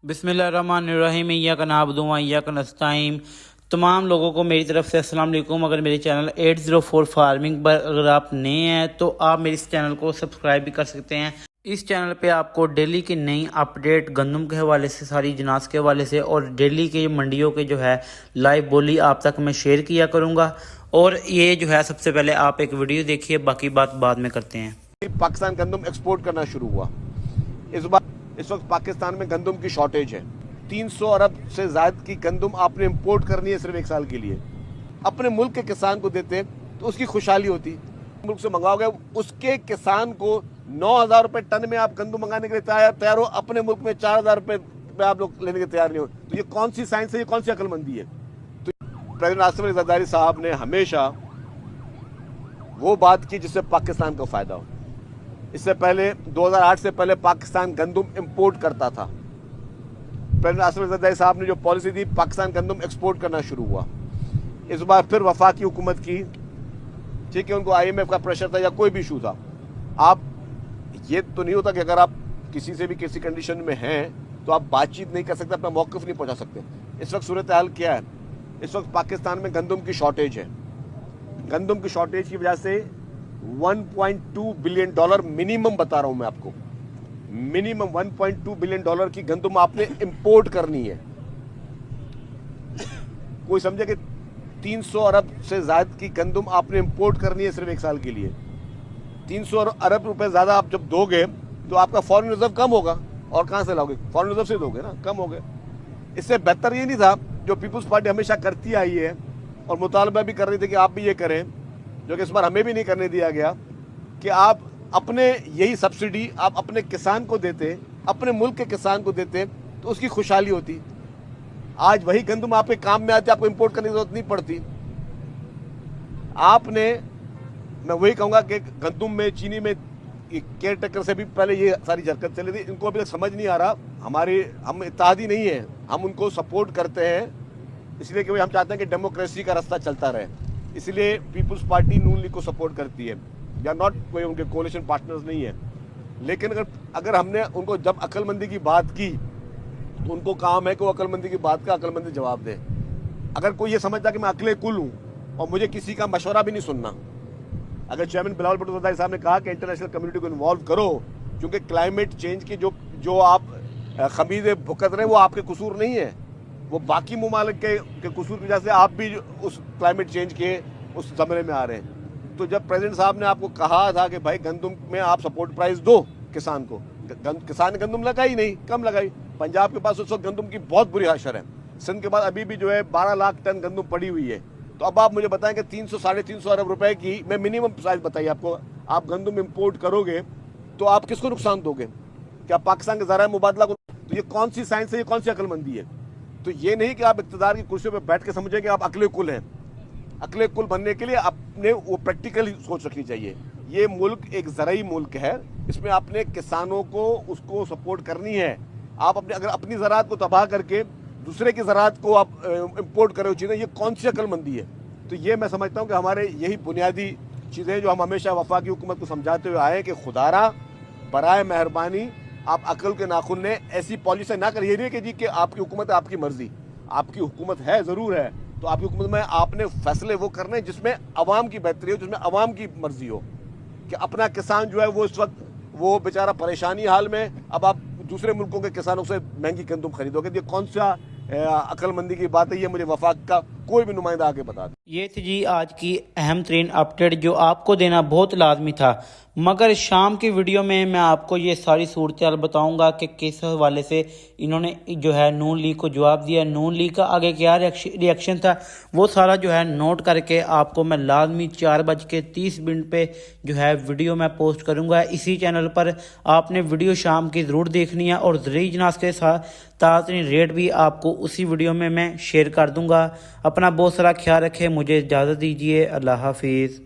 बिस्मिल्लाहिर्रहमानिर्रहीम इय्याक नअबुदु व इय्याक नस्तईन। तमाम लोगों को मेरी तरफ से अस्सलाम वालेकुम। अगर मेरे चैनल 804 फार्मिंग पर अगर आप नए हैं तो आप मेरे इस चैनल को सब्सक्राइब भी कर सकते हैं। इस चैनल पे आपको डेली की नई अपडेट गंदम के हवाले से, सारी जनास के हवाले से और डेली के मंडियों के जो है लाइव बोली आप तक मैं शेयर किया करूँगा। और ये जो है सबसे पहले आप एक वीडियो देखिए, बाकी बात बाद में करते हैं। पाकिस्तान गंदम एक्सपोर्ट करना शुरू हुआ। इस वक्त पाकिस्तान में गंदम की शॉर्टेज है। 300 अरब से ज्यादा की गंदम आपने इंपोर्ट करनी है सिर्फ एक साल के लिए। अपने मुल्क के किसान को देते तो उसकी खुशहाली होती। मुल्क से मंगाओगे उसके किसान को 9,000 रुपए टन में आप गंदम मंगाने के लिए तैयार हो, अपने मुल्क में 4,000 रुपए में आप लोग लेने के तैयार नहीं हो। तो ये कौन सी साइंस है, ये कौन सी अक्लमंदी है? तो प्रेसिडेंट आसिफ अली जरदारी साहब ने हमेशा वो बात की जिससे पाकिस्तान को फायदा हो। इससे पहले 2008 से पहले पाकिस्तान गंदम इंपोर्ट करता था। प्रेसिडेंट आसिफ अली जरदारी साहब ने जो पॉलिसी दी, पाकिस्तान गंदम एक्सपोर्ट करना शुरू हुआ। इस बार फिर वफाकी हुकूमत की, ठीक है, उनको IMF का प्रेशर था या कोई भी इशू था। आप ये तो नहीं होता कि अगर आप किसी से भी किसी कंडीशन में हैं तो आप बातचीत नहीं कर सकते, अपना मौक़िफ़ नहीं पहुंचा सकते। इस वक्त सूरत हाल क्या है? इस वक्त पाकिस्तान में गंदम की शॉर्टेज है। गंदम की शॉर्टेज की वजह से $1.2 बिलियन मिनिमम बता रहा हूं मैं आपको, मिनिमम $1.2 बिलियन की गंदम आपने इंपोर्ट करनी है। कोई समझे कि 300 अरब से ज्यादा की गंदम आपने इंपोर्ट करनी है सिर्फ एक साल के लिए। 300 अरब रुपए ज्यादा आप जब दोगे तो आपका फॉरेन रिजर्व कम होगा। और कहां से लाओगे? फॉरेन रिजर्व से दोगे ना, कम हो गए। इससे बेहतर ये नहीं था जो पीपुल्स पार्टी हमेशा करती आई है और मुतालबा भी कर रही थी कि आप भी ये करें, जो कि इस बार हमें भी नहीं करने दिया गया, कि आप अपने यही सब्सिडी आप अपने किसान को देते, अपने मुल्क के किसान को देते तो उसकी खुशहाली होती। आज वही गंदम आपके काम में आती, आपको इंपोर्ट करने की जरूरत नहीं पड़ती। आपने, मैं वही कहूंगा कि गंदम में, चीनी में केयर टेकर से भी पहले ये सारी हरकत चली थी। इनको अभी तक समझ नहीं आ रहा। हम इत्तेहादी नहीं है, हम उनको सपोर्ट करते हैं इसलिए कि हम चाहते हैं कि डेमोक्रेसी का रास्ता चलता रहे। इसलिए पीपुल्स पार्टी नून लीग को सपोर्ट करती है, या नॉट कोई उनके कोalition पार्टनर्स नहीं है। लेकिन अगर हमने उनको जब अक्लमंदी की बात की तो उनको काम है कि वो अक्लमंदी की बात का अक्लमंदी जवाब दे। अगर कोई ये समझता कि मैं अकले कुल हूँ और मुझे किसी का मशवरा भी नहीं सुनना, अगर चेयरमैन बिलावल भुट्टो ज़रदारी साहब ने कहा कि इंटरनेशनल कम्युनिटी को इन्वॉल्व करो, क्योंकि क्लाइमेट चेंज की जो आप खमीज़े भुगत रहे हैं वो आपके कसूर नहीं है, वो बाकी मुमालिक के कसूर की वजह से आप भी उस क्लाइमेट चेंज के उस ज़माने में आ रहे हैं। तो जब प्रेसिडेंट साहब ने आपको कहा था कि भाई गंदम में आप सपोर्ट प्राइस दो किसान को, किसान ने गंदम लगाई नहीं, कम लगाई। पंजाब के पास उस वक्त गंदम की बहुत बुरी हाशर है। सिंध के पास अभी भी जो है 12 लाख टन गंदम पड़ी हुई है। तो अब आप मुझे बताएं कि 300 साढ़े 300 अरब रुपए की, मैं मिनिमम प्राइस बताइए आपको, आप गंदम इंपोर्ट करोगे तो आप किसको नुकसान दोगे? क्या पाकिस्तान के ज़राए मुबादला को? तो ये कौन सी साइंस है, ये कौन सी अक्लमंदी है? तो ये नहीं कि आप इक़्तिदार की कुर्सी पर बैठ के समझे कि आप अकले कुल हैं। अकले कुल बनने के लिए आपने वो प्रैक्टिकली सोच रखनी चाहिए। ये मुल्क एक ज़राई मुल्क है, इसमें आपने किसानों को उसको सपोर्ट करनी है। आप अगर अपनी ज़राअत को तबाह करके दूसरे की ज़राअत को आप इंपोर्ट कर रहे हो चीज़ें, ये कौन सी अक्लमंदी है? तो ये मैं समझता हूँ कि हमारे यही बुनियादी चीज़ें जो हम हमेशा वफाकी हुकूमत को समझाते हुए आए कि खुदारा बराए मेहरबानी आप अकल के नाखुन ने ऐसी पॉलिसी ना करिए। नहीं कि जी कि आपकी हुकूमत है, आपकी मर्जी, आपकी हुकूमत है, ज़रूर है, तो आपकी हुकूमत में आपने फैसले वो करने जिसमें अवाम की बेहतरी हो, जिसमें अवाम की मर्जी हो। कि अपना किसान जो है वो इस वक्त वो बेचारा परेशानी हाल में, अब आप दूसरे मुल्कों के किसानों से महंगी गंदम खरीदोगे। ये कौन सा अक्लमंदी की बात है? ये मुझे वफाक का कोई भी नुमाइंदा आके बता दे। ये थी जी आज की अहम तरीन अपडेट जो आपको देना बहुत लाजमी था, मगर शाम की वीडियो में मैं आपको ये सारी सूरत हाल बताऊंगा कि किस हवाले से इन्होंने जो है नून लीग को जवाब दिया, नून लीग का आगे क्या रिएक्शन था, वो सारा जो है नोट करके आपको मैं लाजमी 4:30 पे जो है वीडियो मैं पोस्ट करूंगा इसी चैनल पर। आपने वीडियो शाम की ज़रूर देखनी है और ज़रूरी जनास के साथ ताज़ा रेट भी आपको उसी वीडियो में मैं शेयर कर दूंगा। अपना बहुत सारा ख्याल रखें, मुझे इजाज़त दीजिए। अल्लाह हाफिज़।